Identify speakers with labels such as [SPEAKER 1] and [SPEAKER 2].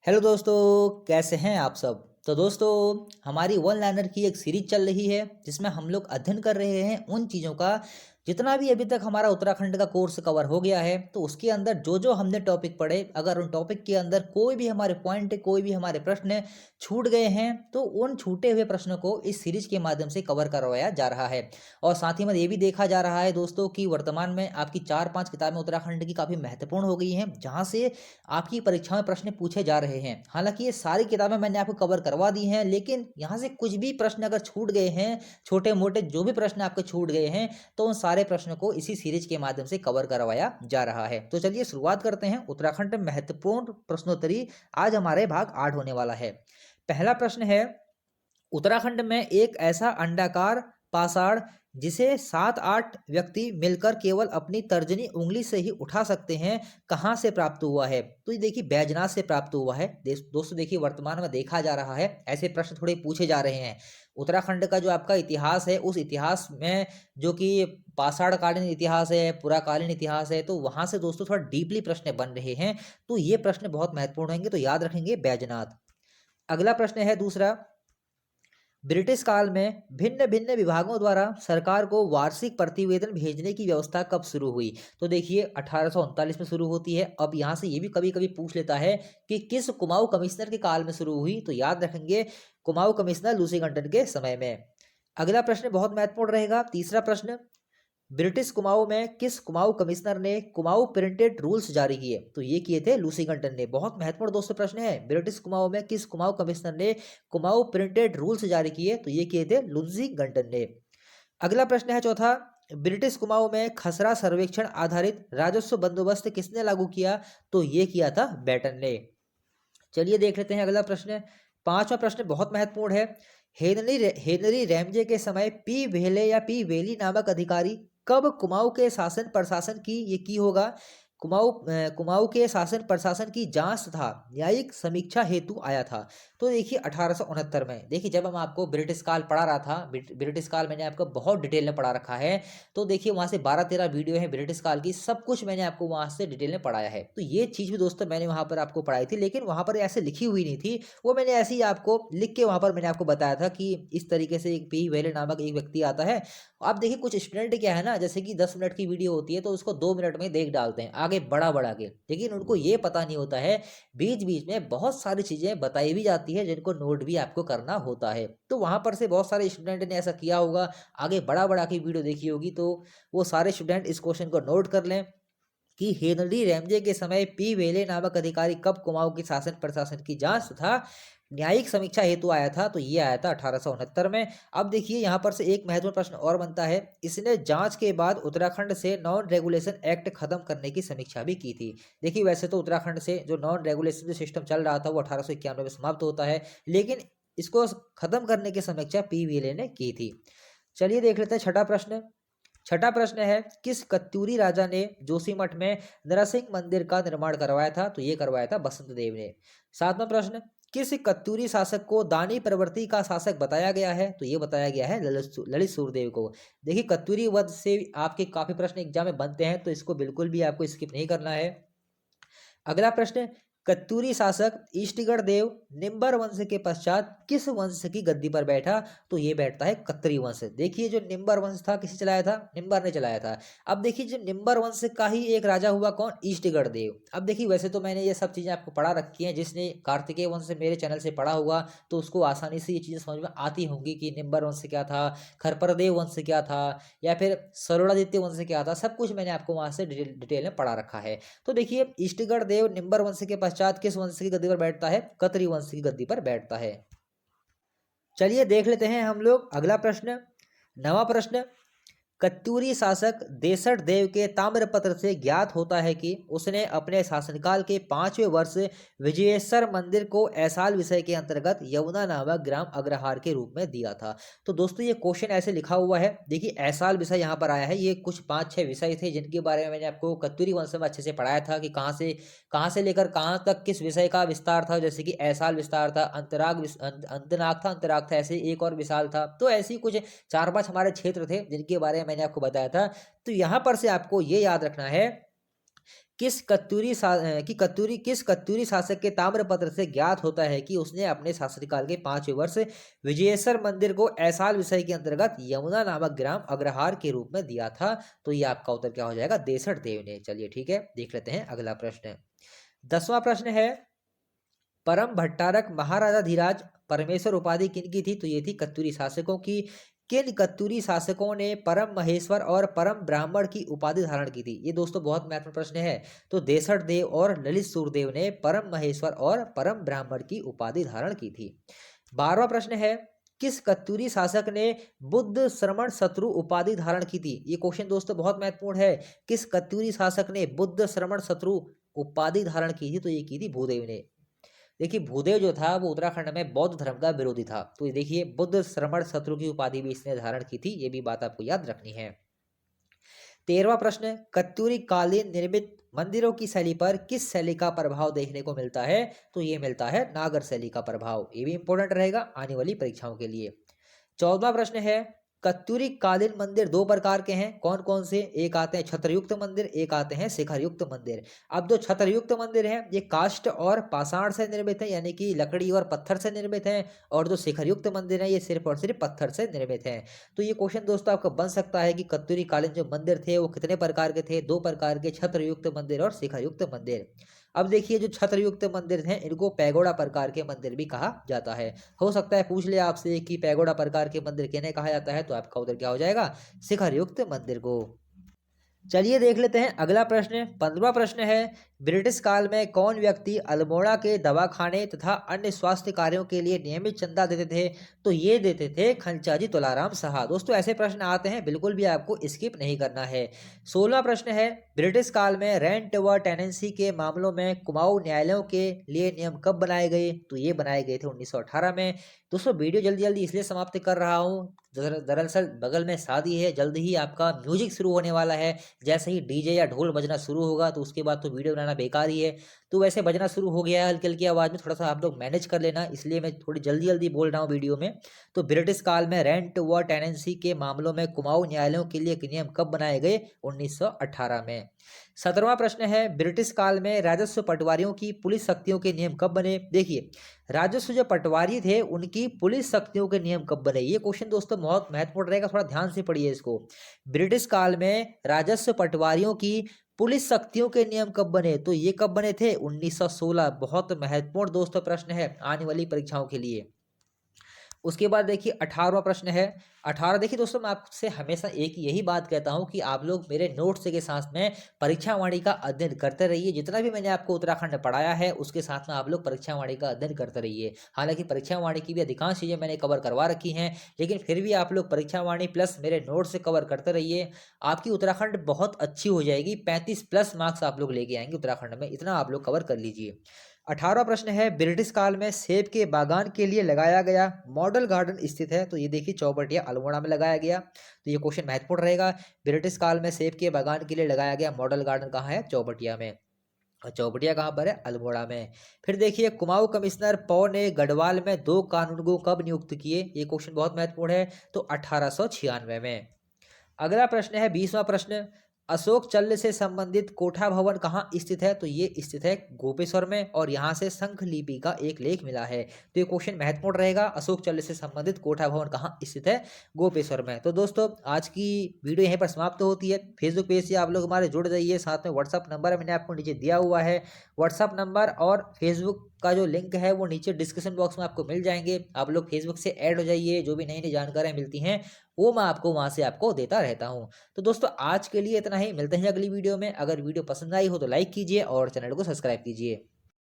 [SPEAKER 1] Hello दोस्तों, कैसे हैं आप सब। तो दोस्तों, हमारी वन लाइनर की एक सीरीज चल रही है जिसमें हम लोग अध्ययन कर रहे हैं उन चीज़ों का जितना भी अभी तक हमारा उत्तराखंड का कोर्स कवर हो गया है। तो उसके अंदर जो जो हमने टॉपिक पढ़े, अगर उन टॉपिक के अंदर कोई भी हमारे पॉइंट, कोई भी हमारे प्रश्न छूट गए हैं तो उन छूटे हुए प्रश्नों को इस सीरीज के माध्यम से कवर करवाया जा रहा है। और साथ ही में ये भी देखा जा रहा है दोस्तों कि वर्तमान में आपकी 4-5 किताबें उत्तराखंड की काफ़ी महत्वपूर्ण हो गई हैं, जहाँ से आपकी परीक्षा में प्रश्न पूछे जा रहे हैं। हालांकि ये सारी किताबें मैंने आपको कवर करवा दी हैं, लेकिन यहाँ से कुछ भी प्रश्न अगर छूट गए हैं, छोटे मोटे जो भी प्रश्न आपके छूट गए हैं, तो उन सारे प्रश्नों को इसी सीरीज के माध्यम से कवर करवाया जा रहा है। तो चलिए शुरुआत करते हैं। उत्तराखंड में महत्वपूर्ण प्रश्नोत्तरी आज हमारे भाग 8 होने वाला है। पहला प्रश्न है, उत्तराखंड में एक ऐसा अंडाकार पाषाण जिसे 7-8 व्यक्ति मिलकर केवल अपनी तर्जनी उंगली से ही उठा सकते हैं, कहाँ से प्राप्त हुआ है। तो ये देखिए बैजनाथ से प्राप्त हुआ है। दोस्तों देखिए, वर्तमान में देखा जा रहा है ऐसे प्रश्न थोड़े पूछे जा रहे हैं। उत्तराखंड का जो आपका इतिहास है, उस इतिहास में जो कि पाषाण कालीन इतिहास है, पुराकालीन इतिहास है, तो वहां से दोस्तों थोड़ा डीपली प्रश्न बन रहे हैं। तो ये प्रश्न बहुत महत्वपूर्ण होंगे, तो याद रखेंगे बैजनाथ। अगला प्रश्न है दूसरा, ब्रिटिश काल में भिन्न भिन्न विभागों द्वारा सरकार को वार्षिक प्रतिवेदन भेजने की व्यवस्था कब शुरू हुई। तो देखिए 1839 में शुरू होती है। अब यहाँ से ये भी कभी कभी पूछ लेता है कि किस कुमाऊं कमिश्नर के काल में शुरू हुई। तो याद रखेंगे कुमाऊं कमिश्नर लूसी गंटन के समय में। अगला प्रश्न बहुत महत्वपूर्ण रहेगा, तीसरा प्रश्न, ब्रिटिश कुमाऊं में किस कुमाऊं कमिश्नर ने कुमाऊं प्रिंटेड रूल्स जारी किए। तो ये किए थे लूसी गंटन ने। बहुत महत्वपूर्ण दोस्तों प्रश्न है, ब्रिटिश कुमाऊं में किस कुमाऊं कमिश्नर ने कुमाऊं प्रिंटेड रूल्स जारी किए। तो ये किए थे लूसी गंटन ने। अगला प्रश्न है चौथा, ब्रिटिश कुमाऊं में खसरा सर्वेक्षण आधारित राजस्व बंदोबस्त किसने लागू किया। तो ये किया था बेटन ने। चलिए देख लेते हैं अगला प्रश्न। पांचवा प्रश्न बहुत महत्वपूर्ण है, हेनरी रैमजे के समय पी वेले या पी वेली नामक अधिकारी कब कुमाऊं के शासन प्रशासन की ये की होगा। कुमाऊं के शासन प्रशासन की जांच तथा न्यायिक समीक्षा हेतु आया था। तो देखिए 1869 में। देखिए जब हम आपको ब्रिटिश काल पढ़ा रहा था, ब्रिटिश काल मैंने आपको बहुत डिटेल में पढ़ा रखा है। तो देखिए वहां से 12-13 वीडियो है ब्रिटिश काल की, सब कुछ मैंने आपको वहां से डिटेल में पढ़ाया है। तो ये चीज भी दोस्तों मैंने वहां पर आपको पढ़ाई थी, लेकिन वहां पर ऐसे लिखी हुई नहीं थी। वो मैंने ऐसे ही आपको लिख के वहां पर मैंने आपको बताया था कि इस तरीके से एक पी वेले नामक एक व्यक्ति आता है। आप देखिए कुछ स्टूडेंट क्या है ना, जैसे कि 10 मिनट की वीडियो होती है तो उसको 2 मिनट में देख डालते हैं आगे बढ़ा बढ़ा के, लेकिन उनको ये पता नहीं होता है बीच बीच में बहुत सारी चीजें बताई भी जाती है जिनको नोट भी आपको करना होता है। तो वहां पर से बहुत सारे स्टूडेंट ने ऐसा किया होगा, आगे बढ़ा बढ़ा की वीडियो देखी होगी। तो वो सारे स्टूडेंट इस क्वेश्चन को नोट कर लें कि हेनरी रैमजे के समय पी वेले नामक अधिकारी कब कुमाऊं की शासन प्रशासन की जांच तथा न्यायिक समीक्षा हेतु आया था। तो ये आया था 1869 में। अब देखिए यहाँ पर से एक महत्वपूर्ण प्रश्न और बनता है, इसने जांच के बाद उत्तराखंड से नॉन रेगुलेशन एक्ट खत्म करने की समीक्षा भी की थी। देखिए वैसे तो उत्तराखंड से जो नॉन रेगुलेशन सिस्टम चल रहा था वो 1891 में समाप्त होता है, लेकिन इसको खत्म करने की समीक्षा पी वेले ने की थी। चलिए देख लेते हैं छठा प्रश्न। छठा प्रश्न है, किस कत्यूरी राजा ने जोशीमठ में नरसिंह मंदिर का निर्माण करवाया था। तो ये करवाया था बसंत देव ने। सातवां प्रश्न, किस कत्यूरी शासक को दानी प्रवृत्ति का शासक बताया गया है। तो ये बताया गया है ललित सूरदेव को। देखिए कत्यूरी वध से आपके काफी प्रश्न एग्जाम में बनते हैं, तो इसको बिल्कुल भी आपको स्किप नहीं करना है। अगला प्रश्न, कत्यूरी शासक ईष्टगढ़ देव निम्बर वंश के पश्चात किस वंश की गद्दी पर बैठा। तो ये बैठता है कत्री वंश। देखिए जो निम्बर वंश था किसे चलाया था, निम्बर ने चलाया था। अब देखिए जो निम्बर वंश का ही एक राजा हुआ कौन, ईष्टगढ़ देव। अब देखिए वैसे तो मैंने ये सब चीजें आपको पढ़ा रखी हैं, जिसने कार्तिकेय वंश से मेरे चैनल से पढ़ा होगा तो उसको आसानी से ये चीजें समझ में आती होंगी कि निम्बर वंश क्या था, खरपरदेव वंश क्या था, या फिर सरोड़ादित्य वंश क्या था। सब कुछ मैंने आपको वहां से डिटेल में पढ़ा रखा है। तो देखिए इष्टगढ़ देव निम्बर वंश के पश्चात किस वंश की गद्दी पर बैठता है, कतरी वंश की गद्दी पर बैठता है। चलिए देख लेते हैं हम लोग अगला प्रश्न। नवा प्रश्न, कत्यूरी शासक देसठ देव के ताम्रपत्र से ज्ञात होता है कि उसने अपने शासनकाल के 5वें वर्ष विजयेश्वर मंदिर को ऐसाल विषय के अंतर्गत यमुना नामक ग्राम अग्रहार के रूप में दिया था। तो दोस्तों ये क्वेश्चन ऐसे लिखा हुआ है, देखिए ऐसाल विषय यहाँ पर आया है। ये कुछ 5-6 विषय थे जिनके बारे में मैंने आपको कत्यूरी वंश में अच्छे से पढ़ाया था कि कहाँ से लेकर कहाँ तक किस विषय का विस्तार था। जैसे कि ऐसाल विस्तार था, अंतनाग था, ऐसे एक और विशाल था। तो ऐसी कुछ 4-5 हमारे क्षेत्र थे जिनके बारे में मैंने आपको बताया था। तो यहां पर से आपको ये याद रखना है किस कत्यूरी शासक के ताम्रपत्र से ज्ञात होता है कि उसने अपने शासनकाल के 5वें वर्ष विजयेश्वर मंदिर को ऐसाल विषय के अंतर्गत यमुना नामक ग्राम अग्रहार के रूप में दिया था? तो ये आपका उत्तर क्या हो जाएगा? देसठ देव ने। चलिए ठीक है, देख लेते हैं अगला प्रश्न। 10वां प्रश्न है, परम भट्टारक महाराजा धीराज परमेश्वर उपाधि किनकी थी? तो ये थी कत्यूरी शासकों की। किन कत्यूरी शासकों ने परम महेश्वर और परम ब्राह्मण की उपाधि धारण की थी? ये दोस्तों बहुत महत्वपूर्ण प्रश्न है। तो देसठ देव और ललित सूरदेव ने परम महेश्वर और परम ब्राह्मण की उपाधि धारण की थी। 12वां प्रश्न है, किस कत्यूरी शासक ने बुद्ध श्रमण शत्रु उपाधि धारण की थी? ये क्वेश्चन दोस्तों बहुत महत्वपूर्ण है। किस कत्यूरी शासक ने बुद्ध श्रमण शत्रु उपाधि धारण की थी? तो ये की थी भूदेव ने। देखिए भूदेव जो था वो उत्तराखंड में बौद्ध धर्म का विरोधी था। तो ये देखिए बुद्ध श्रमण शत्रु की उपाधि भी इसने धारण की थी, ये भी बात आपको याद रखनी है। 13वां प्रश्न, कत्यूरी कालीन निर्मित मंदिरों की शैली पर किस शैली का प्रभाव देखने को मिलता है? तो ये मिलता है नागर शैली का प्रभाव। ये भी इंपॉर्टेंट रहेगा आने वाली परीक्षाओं के लिए। 14वां प्रश्न है, कत्यूरी कालीन मंदिर दो प्रकार के हैं, कौन कौन से? एक आते हैं छत्रयुक्त मंदिर, एक आते हैं शिखरयुक्त मंदिर। अब जो छत्रयुक्त मंदिर हैं ये काष्ठ और पाषाण से निर्मित है, यानी कि लकड़ी और पत्थर से निर्मित है, और जो शिखरयुक्त मंदिर है ये सिर्फ और सिर्फ पत्थर से निर्मित है। तो ये क्वेश्चन दोस्तों आपका बन सकता है कि कत्यूरी कालीन जो मंदिर थे वो कितने प्रकार के थे? दो प्रकार के, छत्रयुक्त मंदिर और शिखरयुक्त मंदिर। अब देखिए जो छत्रयुक्त मंदिर हैं इनको पैगोडा प्रकार के मंदिर भी कहा जाता है। हो सकता है पूछ ले आपसे कि पैगोडा प्रकार के मंदिर किन्हें कहा जाता है? तो आपका उत्तर क्या हो जाएगा? शिखरयुक्त मंदिर को। चलिए देख लेते हैं अगला प्रश्न। 15वां प्रश्न है, ब्रिटिश काल में कौन व्यक्ति अल्मोड़ा के दवाखाने तथा अन्य स्वास्थ्य कार्यों के लिए नियमित चंदा देते थे? तो ये देते थे खंचाजी तुलाराम साहा। दोस्तों ऐसे प्रश्न आते हैं, बिल्कुल भी आपको स्किप नहीं करना है। 16वां प्रश्न है, ब्रिटिश काल में रेंट व टेनेंसी के मामलों में कुमाऊं न्यायालयों के लिए नियम कब बनाए गए? तो ये बनाए गए थे 1918 में। दोस्तों वीडियो जल्दी जल्दी इसलिए समाप्त कर रहा हूँ, दरअसल बगल में शादी है, जल्द ही आपका म्यूजिक शुरू होने वाला है। जैसे ही डीजे या ढोल बजना शुरू होगा तो उसके बाद तो वीडियो बनाना बेकार ही है। तो वैसे बजना शुरू हो गया है हल्की हल्की आवाज़ में, थोड़ा सा आप लोग मैनेज कर लेना, इसलिए मैं थोड़ी जल्दी जल्दी बोल रहा हूँ वीडियो में। तो ब्रिटिश काल में रेंट व टेनेंसी के मामलों में कुमाऊं न्यायालयों के लिए नियम कब बनाए गए? 1918 में। 17वां प्रश्न है, ब्रिटिश काल में राजस्व पटवारियों की पुलिस शक्तियों के नियम कब बने? देखिए राजस्व जो पटवारी थे उनकी पुलिस शक्तियों के नियम कब बने? ये क्वेश्चन दोस्तों बहुत महत्वपूर्ण रहेगा, थोड़ा ध्यान से पढ़िए इसको। ब्रिटिश काल में राजस्व पटवारियों की पुलिस शक्तियों के नियम कब बने? तो ये कब बने थे? 1916। बहुत महत्वपूर्ण दोस्तों प्रश्न है आने वाली परीक्षाओं के लिए। उसके बाद देखिए 18वां प्रश्न है। 18 देखिए दोस्तों मैं आपसे हमेशा एक यही बात कहता हूँ कि आप लोग मेरे नोट्स के साथ में परीक्षा वाणी का अध्ययन करते रहिए। जितना भी मैंने आपको उत्तराखंड में पढ़ाया है उसके साथ में आप लोग परीक्षा वाणी का अध्ययन करते रहिए। हालांकि परीक्षा वाणी की भी अधिकांश चीज़ें मैंने कवर करवा रखी हैं, लेकिन फिर भी आप लोग परीक्षा वाणी प्लस मेरे नोट्स से कवर करते रहिए। आपकी उत्तराखंड बहुत अच्छी हो जाएगी, 35+ मार्क्स आप लोग लेके आएंगे उत्तराखंड में, इतना आप लोग कवर कर लीजिए। 18वां प्रश्न है, ब्रिटिश काल में सेब के बागान के लिए लगाया गया मॉडल गार्डन स्थित है? तो ये देखिए चौबटिया अल्मोड़ा में लगाया गया। तो ये क्वेश्चन महत्वपूर्ण रहेगा। ब्रिटिश काल में सेब के बागान के लिए लगाया गया मॉडल गार्डन कहाँ है? चौबटिया में। और चौबटिया कहाँ पर है? अल्मोड़ा में। फिर देखिए कुमाऊं कमिश्नर पौ ने गढ़वाल में 2 कानूनगो कब नियुक्त किए? ये क्वेश्चन बहुत महत्वपूर्ण है। तो 1896 में। अगला प्रश्न है 20वां प्रश्न, अशोक चल्ल से संबंधित कोठा भवन कहाँ स्थित है? तो ये स्थित है गोपेश्वर में, और यहाँ से शंख लिपि का एक लेख मिला है। तो ये क्वेश्चन महत्वपूर्ण रहेगा, अशोक चल्ल से संबंधित कोठा भवन कहाँ स्थित है? गोपेश्वर में। तो दोस्तों आज की वीडियो यहीं पर समाप्त होती है। फेसबुक पेज से आप लोग हमारे जुड़ जाइए, साथ में व्हाट्सअप नंबर मैंने आपको नीचे दिया हुआ है। व्हाट्सअप नंबर और फेसबुक का जो लिंक है वो नीचे डिस्क्रिप्शन बॉक्स में आपको मिल जाएंगे। आप लोग फेसबुक से ऐड हो जाइए, जो भी नई नई जानकारियाँ मिलती हैं वो मैं आपको वहां से आपको देता रहता हूं। तो दोस्तों आज के लिए इतना ही, मिलते हैं अगली वीडियो में। अगर वीडियो पसंद आई हो तो लाइक कीजिए और चैनल को सब्सक्राइब कीजिए।